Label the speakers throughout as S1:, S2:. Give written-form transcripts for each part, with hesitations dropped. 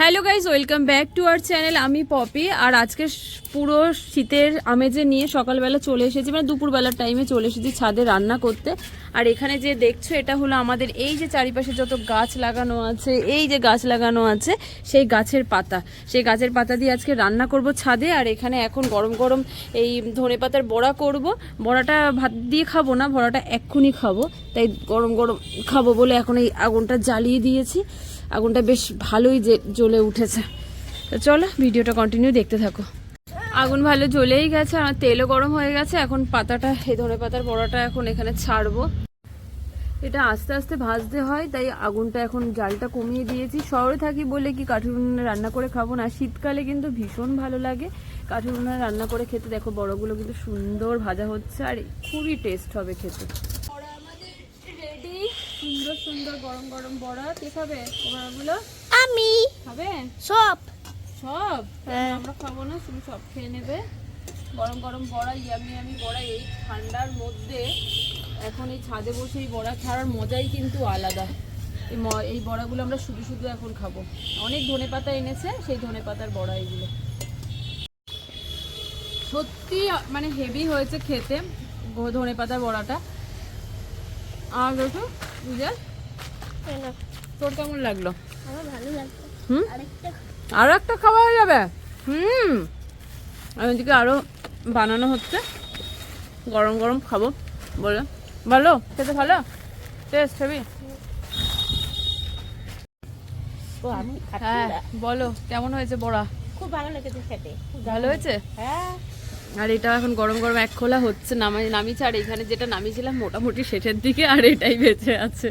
S1: Hello guys, welcome back to our channel. আমি poppy, আর আজকে পুরো শীতের আমেজে নিয়ে সকালবেলা চলে এসেছি, মানে দুপুরবেলার টাইমে চলে এসেছি ছাদে রান্না করতে। আর এখানে যে দেখছো এটা হলো আমাদের এই যে চারিপাশে যত গাছ লাগানো আছে, এই যে গাছ লাগানো আছে সেই গাছের পাতা, সেই গাছের পাতা দিয়ে আজকে রান্না করব ছাদে। আর এখানে এখন গরম গরম এই ধনেপাতার বড়া করব। বড়াটা ভাত দিয়ে খাবো না, বড়াটা এক্ষুনি খাবো, তাই গরম গরম খাবো বলে এখন এই আগুনটা জ্বালিয়ে দিয়েছি। আগুনটা বেশ ভালোই জ্বলে উঠেছে। তো চলো ভিডিওটা কন্টিনিউ দেখতে থাকো। আগুন ভালো জ্বলেই গেছে আর তেলও গরম হয়ে গেছে। এখন পাতাটা, এই ধনেপাতার বড়াটা এখন এখানে ছাড়বো। এটা আস্তে আস্তে ভাজতে হয়, তাই আগুনটা এখন জালটা কমিয়ে দিয়েছি। শহরে থাকি বলে কি কাঠের উনুনে রান্না করে খাবো না, শীতকালে কিন্তু ভীষণ ভালো লাগে কাঠের উনুনে রান্না করে খেতে। দেখো বড়গুলো কিন্তু সুন্দর ভাজা হচ্ছে আর খুবই টেস্ট হবে খেতে। সুন্দর সুন্দর গরম গরম বড়া। কে খাবে বড়াগুলো?
S2: আমি
S1: খাবে
S2: সব
S1: সব? আমরা খাবো না, তুমি সব খেয়ে নেবে। গরম গরম বড়া, ইয়ামি ইয়ামি বড়া এই ঠান্ডার মধ্যে। এখন এই ছাদে বসে এই বড়া খাওয়ার মজাই কিন্তু আলাদা। এই বড়াগুলো আমরা শুধু শুধু এখন খাবো। অনেক ধনেপাতা এনেছে, সেই ধনেপাতার বড়া এগুলো। সত্যি মানে হেভি হয়েছে খেতে ধনেপাতার বড়াটা। আর দেখো বুঝা, তোর কেমন লাগলো?
S2: আমার ভালো লাগলো।
S1: আর একটা খাওয়া হয়ে যাবে। আর ওইদিকে আরো বানানো হচ্ছে, গরম গরম খাবো বলে। ভালো খেতে, ভালো টেস্ট হেবি। হ্যাঁ বলো কেমন হয়েছে বড়া?
S2: খুব ভালো লেগেছে খেতে,
S1: ভালো হয়েছে।
S2: হ্যাঁ।
S1: আর এটা এখন গরম গরম এক খোলা হচ্ছে, নামিয়েছে। আর এখানে যেটা নামিয়েছিলাম মোটামুটি শেষের দিকে, আর এটাই বেঁচে আছে।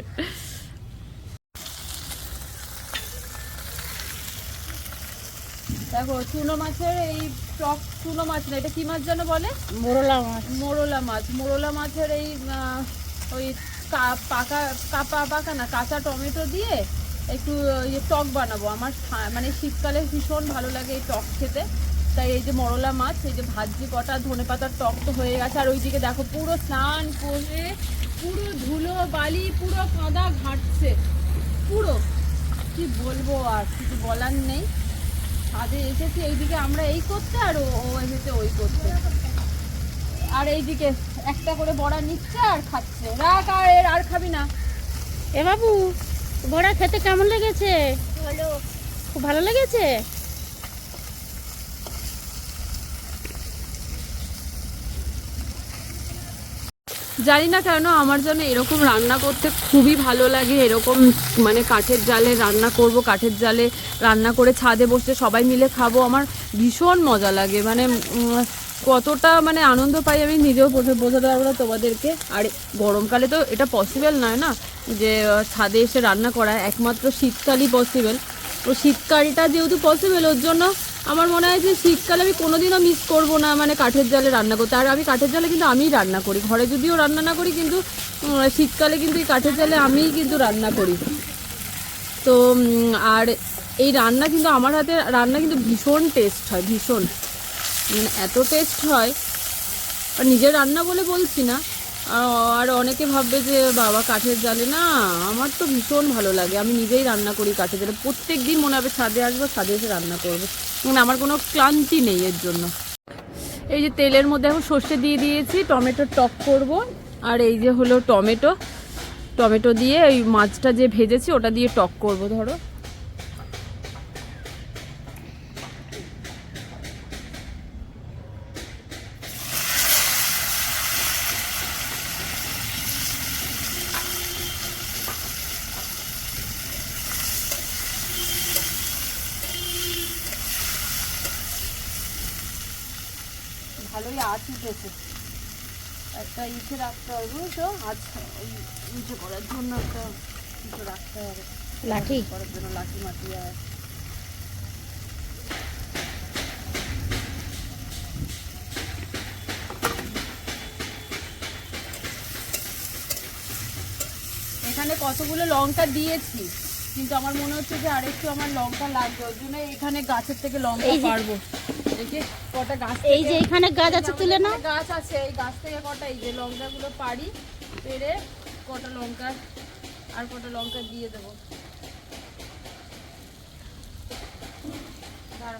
S1: দেখো চুনো মাছের এই টক, চুনো মাছ না, এটা কি মাছ যেন বলে?
S2: মোরলা মাছ।
S1: মোরলা মাছ। মোরলা মাছের এই ওই পাকা না কাঁচা টমেটো দিয়ে একটু টক বানাবো। আমার মানে শীতকালে ভীষণ ভালো লাগে এই টক খেতে, তাই এই যে মরলা মাছ, এই যে ভাজি কটা ধনেপাতার টক তো হয়ে গেছে। আর ওইদিকে দেখো পুরো স্নান করে পুরো ধুলো বালি পুরো কাদা ঘাটছে পুরো। কি বলবো, আর কিছু বলার নেই। ছাদে এসেছি এইদিকে আমরা এই করতে, আর ও এসেছে ওই করতে। আর এইদিকে একটা করে বড়া নিচ্ছে আর খাচ্ছে। রাখ, আর খাবি না।
S2: এ বাবু, বড়া খেতে কেমন লেগেছে? ভালো, খুব ভালো লেগেছে।
S1: জানি না কেন আমার জন্য এরকম রান্না করতে খুবই ভালো লাগে। এরকম মানে কাঠের জালে রান্না করব, কাঠের জালে রান্না করে ছাদে বসে সবাই মিলে খাবো, আমার ভীষণ মজা লাগে। মানে কতটা মানে আনন্দ পাই আমি নিজেও বোঝাতে পারবো না তোমাদেরকে। আর গরমকালে তো এটা পসিবল নয় না যে ছাদে এসে রান্না করা, একমাত্র শীতকালই পসিবল। তো শীতকালটা যেহেতু পসিবল, ওর জন্য আমার মনে হয় যে শীতকালে আমি কোনোদিনও মিস করবো না মানে কাঠের জালে রান্না করতে। আর আমি কাঠের জালে কিন্তু আমিই রান্না করি, ঘরে যদিও রান্না না করি, কিন্তু শীতকালে কিন্তু এই কাঠের জালে আমিই কিন্তু রান্না করি। তো আর এই রান্না কিন্তু আমার হাতে রান্না কিন্তু ভীষণ টেস্ট হয়, ভীষণ মানে এত টেস্ট হয়। আর নিজের রান্না বলে বলছি না, আর অনেকে ভাববে যে বাবা কাঠের জালে, না আমার তো ভীষণ ভালো লাগে। আমি নিজেই রান্না করি কাঠের জালে, প্রত্যেক দিন মনে হবে ছাদে আসবো, ছাদে এসে রান্না করবো, মানে আমার কোনো ক্লান্তি নেই এর জন্য। এই যে তেলের মধ্যে এখন সর্ষে দিয়ে দিয়েছি, টমেটোর টক করব। আর এই যে হলো টমেটো দিয়ে ওই মাছটা যে ভেজেছি ওটা দিয়ে টক করব। ধরো ভালোই আঁচ উঠেছে, একটা ইচ্ছে রাখতে হবে বুঝছো, আচ্ছা ইচ্ছে করার জন্য একটা কিছু রাখতে হবে,
S2: লাঠি
S1: করার জন্য লাঠি মাটি। আর এখানে কতগুলো লঙ্কা দিয়েছি, কিন্তু আমার মনে হচ্ছে যে আরেকটু আমার লঙ্কা লাগবে, ওই জন্য এখানে গাছের থেকে লঙ্কা পারবো। কটা গাছ,
S2: এই যে এখানে গাছ আছে, তুলে না
S1: গাছ আছে, এই গাছ থেকে কটা এই যে লঙ্কাগুলো পারি, পেরে কটা লঙ্কা আর কটা লঙ্কা দিয়ে দেবো।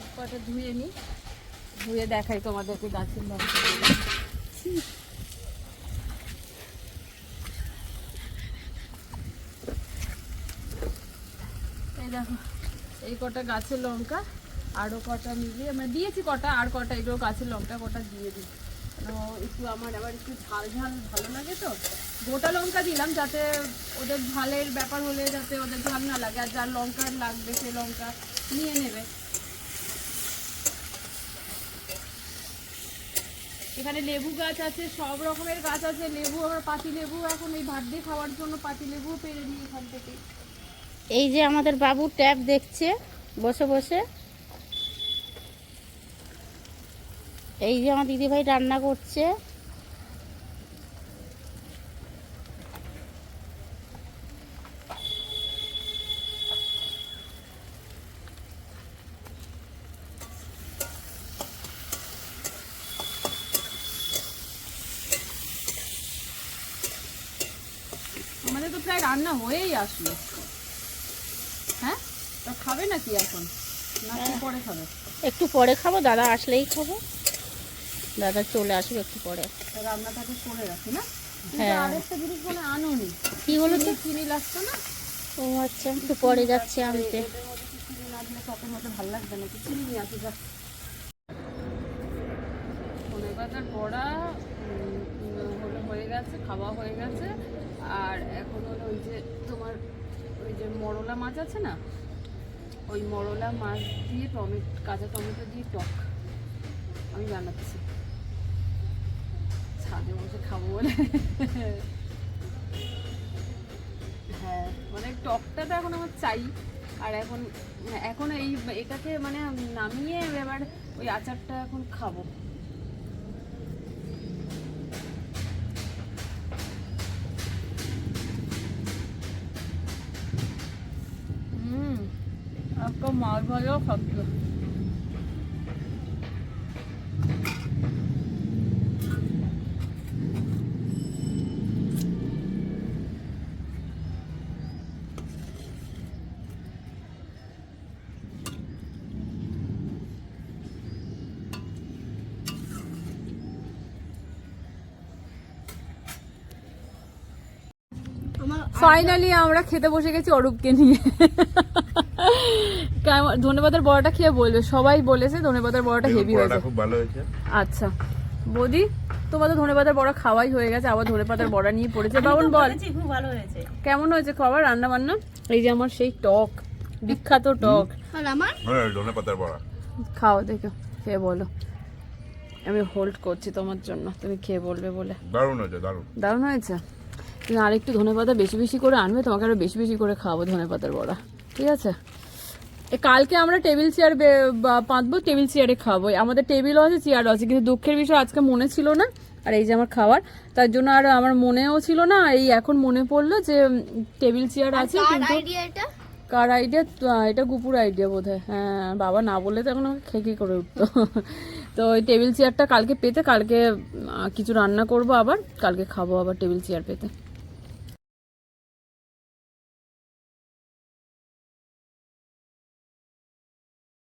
S1: শাক কটা ধুয়ে নিই, ধুয়ে দেখাই তোমাদেরকে গাছের লঙ্কা। এই দেখো এই কটা গাছের লঙ্কা, আরও কটা মিলিয়ে মানে দিয়েছি কটা, আর কটা এগুলো গাছের লঙ্কা কটা দিয়ে দিই। একটু আমার আবার একটু ঝাল ঝাল ভালো লাগে, তো গোটা লঙ্কা দিলাম যাতে ওদের ঝালের ব্যাপার হলে যাতে ওদের ঝাল না লাগে, আর যার লঙ্কা লাগবে সে লঙ্কা নিয়ে নেবে। এখানে লেবু গাছ আছে, সব রকমের গাছ আছে, লেবু আবার পাতি লেবু এখন এই ভাত দিয়ে খাওয়ার জন্য পাতি লেবু পেরে নিই এখান থেকে।
S2: এই যে আমাদের বাবু ট্যাব দেখছে বসে বসে। এই যে আমার দিদিভাই রান্না করছে।
S1: আমাদের তো প্রায় রান্না হয়েই আসলো। হ্যাঁ, তা খাবে নাকি এখন, না কি পরে খাবে?
S2: একটু পরে খাবো, দাদা আসলেই খাবো। দাদা চলে আসবে একটু পরে।
S1: রান্নাটাকে করে রাখি না।
S2: হ্যাঁ।
S1: আরেকটা জিনিস বলে আনোনি,
S2: কি বলো তো?
S1: চিনি লাগতো না।
S2: ও আচ্ছা, একটু পরে যাচ্ছে আনতে।
S1: এদের মধ্যে কি চিনি না দিলে চপের মধ্যে ভালো লাগবে নাকি? চিনি নিয়ে আসি যা। ধনেপাতার বড়া হলো হয়ে গেছে, খাওয়া হয়ে গেছে। আর এখন হলো ওই যে তোমার ওই যে মরলা মাছ আছে না, ওই মরলা মাছ দিয়ে কাঁচা টমেটো দিয়ে টক আমি বানাচ্ছি, ছাদে বসে খাবো বলে। হ্যাঁ, মানে টকটা তো এখন আমার চাই। আর এখন এখন এটাকে মানে নামিয়ে এবার ওই আচারটা এখন খাবো। একটা মাছ ভাজাও খাচ্ছো। ফাইনালি আমরা খেতে বসে গেছি অরূপকে নিয়ে। ধনেপাতার বড়াটা খেয়ে বলবে, সবাই বলেছে ধনেপাতার বড়াটা হেভি হয়েছে,
S3: খুব ভালো হয়েছে।
S1: আচ্ছা বৌদি, তোমার তো ধনেপাতার বড়া খাওয়াই হয়ে গেছে, আবার ধনেপাতার বড়া নিয়ে পড়েছে। বাবুন বল
S2: খুব ভালো হয়েছে।
S1: কেমন হয়েছে খাবার, রান্না বান্না? এই যে আমার সেই টক, বিখ্যাত টক।
S2: আর আমার
S3: ধনেপাতার বড়া
S1: খাও, দেখো খেয়ে বলো। আমি হোল্ড করছি তোমার জন্য, তুমি খেয়ে বলবে বলে।
S3: দারুণ হয়েছে, দারুণ।
S1: দারুণ হয়েছে। তুমি আরেকটু ধনেপাতা বেশি বেশি করে আনবে, তোমাকে আরো বেশি বেশি করে খাওয়াবো ধনেপাতার বড়া, ঠিক আছে? কালকে আমরা টেবিল চেয়ার পাতবো, টেবিল চেয়ারে খাবো। আমাদের টেবিলও আছে, চেয়ারও আছে, কিন্তু দুঃখের বিষয় আজকে মনে ছিল না। আর এই যে আমার খাবার, তার জন্য আর আমার মনেও ছিল না। এই এখন মনে পড়লো যে টেবিল চেয়ার আছে, কিন্তু কার আইডিয়া? এটা গুপুর আইডিয়া বোধ হয়। হ্যাঁ, বাবা না বললে তো এখন আমাকে খেয়ে করে উঠতো। তো ওই টেবিল চেয়ারটা কালকে পেতে, কালকে কিছু রান্না করবো, আবার কালকে খাবো আবার টেবিল চেয়ার পেতে।